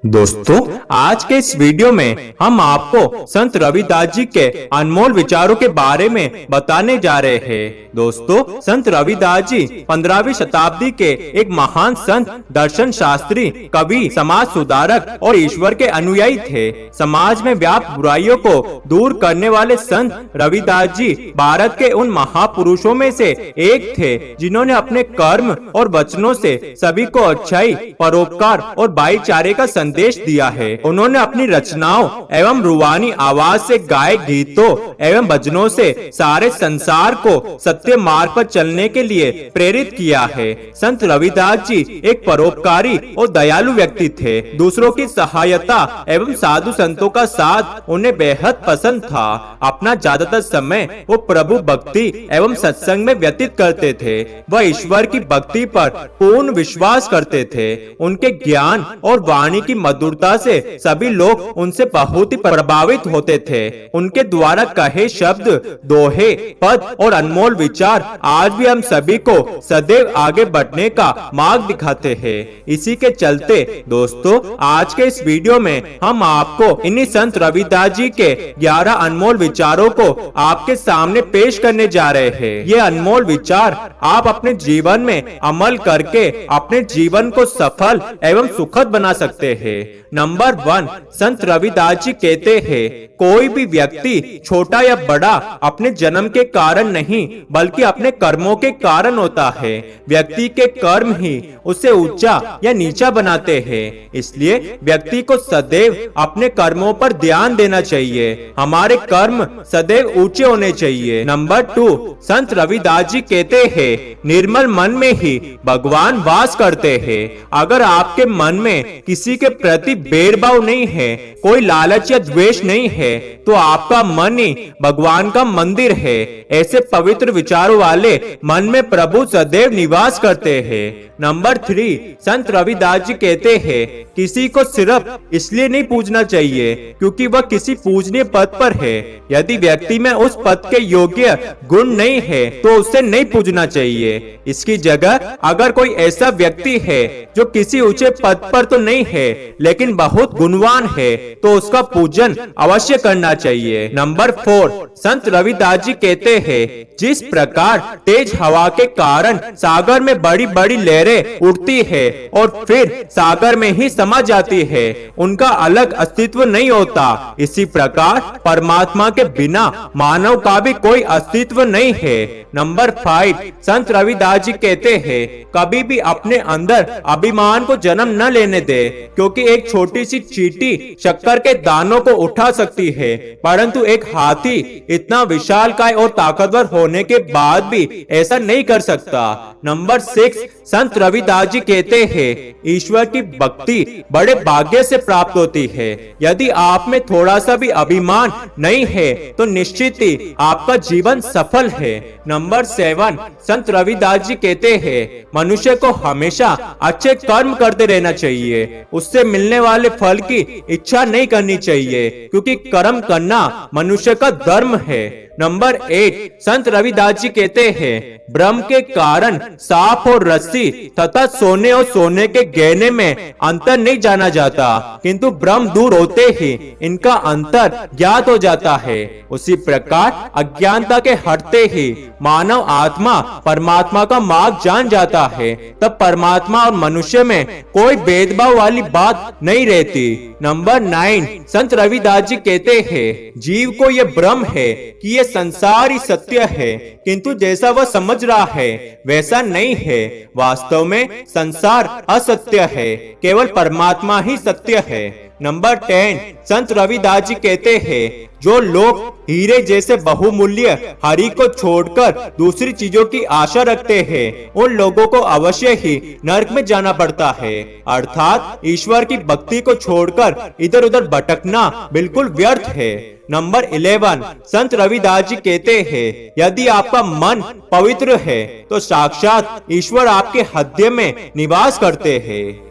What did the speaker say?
दोस्तों, आज के इस वीडियो में हम आपको संत रविदास जी के अनमोल विचारों के बारे में बताने जा रहे हैं। दोस्तों, संत रविदास जी 15वीं शताब्दी के एक महान संत, दर्शन शास्त्री, कवि, समाज सुधारक और ईश्वर के अनुयायी थे। समाज में व्याप्त बुराइयों को दूर करने वाले संत रविदास जी भारत के उन महापुरुषों में से एक थे जिन्होंने अपने कर्म और वचनों से सभी को अच्छाई, परोपकार और भाईचारे का संदेश दिया है। उन्होंने अपनी रचनाओं एवं रूहानी आवाज से गाए गीतों एवं भजनों से सारे संसार को सत्य मार्ग पर चलने के लिए प्रेरित किया है। संत रविदास जी एक परोपकारी और दयालु व्यक्ति थे। दूसरों की सहायता एवं साधु संतों का साथ उन्हें बेहद पसंद था। अपना ज्यादातर समय वो प्रभु भक्ति एवं सत्संग में व्यतीत करते थे। वह ईश्वर की भक्ति पर पूर्ण विश्वास करते थे। उनके ज्ञान और वाणी की मधुरता से सभी लोग उनसे बहुत ही प्रभावित होते थे। उनके द्वारा कहे शब्द, दोहे, पद और अनमोल विचार आज भी हम सभी को सदैव आगे बढ़ने का मार्ग दिखाते हैं। इसी के चलते दोस्तों, आज के इस वीडियो में हम आपको इन्हीं संत रविदास जी के 11 अनमोल विचारों को आपके सामने पेश करने जा रहे हैं। ये अनमोल विचार आप अपने जीवन में अमल करके अपने जीवन को सफल एवं सुखद बना सकते हैं। नंबर 1, संत रविदास जी कहते हैं, कोई भी व्यक्ति छोटा या बड़ा अपने जन्म के कारण नहीं बल्कि अपने कर्मों के कारण होता है। व्यक्ति के कर्म ही उसे ऊंचा या नीचा बनाते हैं। इसलिए व्यक्ति को सदैव अपने कर्मों पर ध्यान देना चाहिए। हमारे कर्म सदैव ऊंचे होने चाहिए। नंबर 2, संत रविदास जी कहते हैं, निर्मल मन में ही भगवान वास करते हैं। अगर आपके मन में किसी के प्रति भेदभाव नहीं है, कोई लालच या द्वेष नहीं है, तो आपका मन ही भगवान का मंदिर है। ऐसे पवित्र विचारों वाले मन में प्रभु सदैव निवास करते हैं। नंबर 3, संत रविदास जी कहते हैं, किसी को सिर्फ इसलिए नहीं पूजना चाहिए क्योंकि वह किसी पूजनीय पद पर है। यदि व्यक्ति में उस पद के योग्य गुण नहीं है तो उसे नहीं पूजना चाहिए। इसकी जगह अगर कोई ऐसा व्यक्ति है जो किसी ऊंचे पद पर तो नहीं है लेकिन बहुत गुणवान है तो उसका पूजन अवश्य करना चाहिए। नंबर 4, संत रविदास जी कहते हैं, जिस प्रकार तेज हवा के कारण सागर में बड़ी बड़ी लहरें उठती है और फिर सागर में ही समा जाती है, उनका अलग अस्तित्व नहीं होता। इसी प्रकार परमात्मा के बिना मानव का भी कोई अस्तित्व नहीं है। नंबर 5, संत रविदास जी कहते हैं, कभी भी अपने अंदर अभिमान को जन्म न लेने दे, क्योंकि एक छोटी सी चींटी शक्कर के दानों को उठा सकती है, परंतु एक हाथी इतना विशालकाय और ताकतवर होने के बाद भी ऐसा नहीं कर सकता। नंबर 6, संत रविदास जी कहते हैं, ईश्वर की भक्ति बड़े भाग्य से प्राप्त होती है। यदि आप में थोड़ा सा भी अभिमान नहीं है तो निश्चित ही आपका जीवन सफल है। नंबर 7, संत रविदास जी कहते हैं, मनुष्य को हमेशा अच्छे कर्म करते रहना चाहिए। उससे मिलने वाले फल की इच्छा नहीं करनी चाहिए क्योंकि कर्म करना मनुष्य का धर्म है। नंबर 8, संत रविदास जी कहते हैं, ब्रह्म के कारण सांप और रस्सी तथा सोने और सोने के गहने में अंतर नहीं जाना जाता, किंतु ब्रह्म दूर होते ही इनका अंतर ज्ञात हो जाता है। उसी प्रकार अज्ञानता के हटते ही मानव आत्मा परमात्मा का मार्ग जान जाता है। तब परमात्मा और मनुष्य में कोई भेदभाव वाली बात नहीं रहती। नंबर 9, संत रविदास जी कहते हैं, जीव को यह भ्रम है कि ये संसार ही सत्य है, किंतु जैसा वह समझ रहा है वैसा नहीं है। वास्तव में संसार असत्य है, केवल परमात्मा ही सत्य है। नंबर 10, संत रविदास जी कहते हैं, जो लोग हीरे जैसे बहुमूल्य हरि को छोड़कर दूसरी चीजों की आशा रखते हैं, उन लोगों को अवश्य ही नरक में जाना पड़ता है। अर्थात ईश्वर की भक्ति को छोड़कर इधर उधर भटकना बिल्कुल व्यर्थ है। नंबर 11, संत रविदास जी कहते हैं, यदि आपका मन पवित्र है तो साक्षात ईश्वर आपके हृदय में निवास करते हैं।